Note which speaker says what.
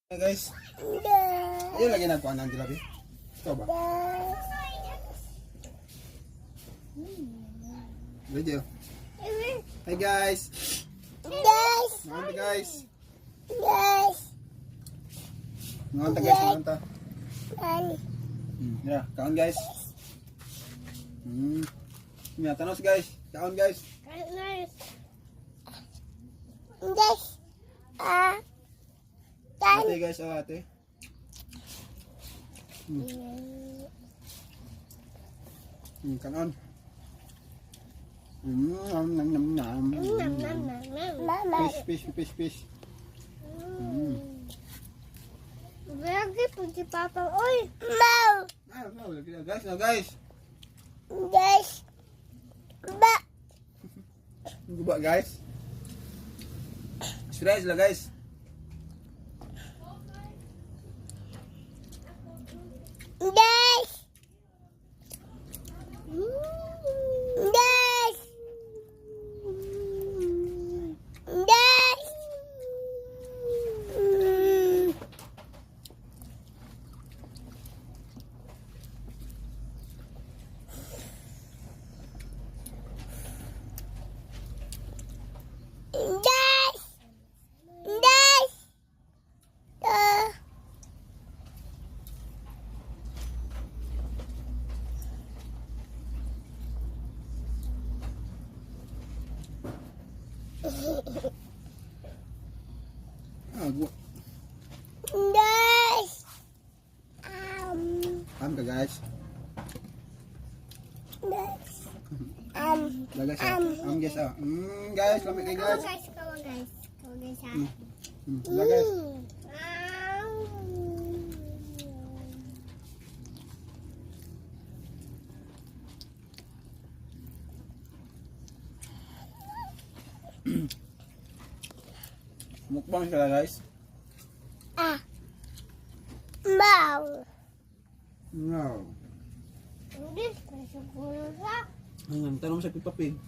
Speaker 1: Hey guys, ayun lagi nagkuhan ng jalabi. Ito ba? Video. Hey guys. Nganta guys. Nganta guys, nganta. Ya, kaon guys. Ya, tanos guys. Kaon guys. Ate guys, oh ate. Kanon. Fish.
Speaker 2: Lagi po si Papa. Uy!
Speaker 1: Guys. Guba guys. Surprise lah guys. Gua. Ka guys. Guys, guys, guys, lamig kayo guys.
Speaker 2: Kawan guys.
Speaker 1: Guys. Mukbang sila guys. No.
Speaker 2: Hindi, kasi puro sa.
Speaker 1: Tanong sa Peppa Pig.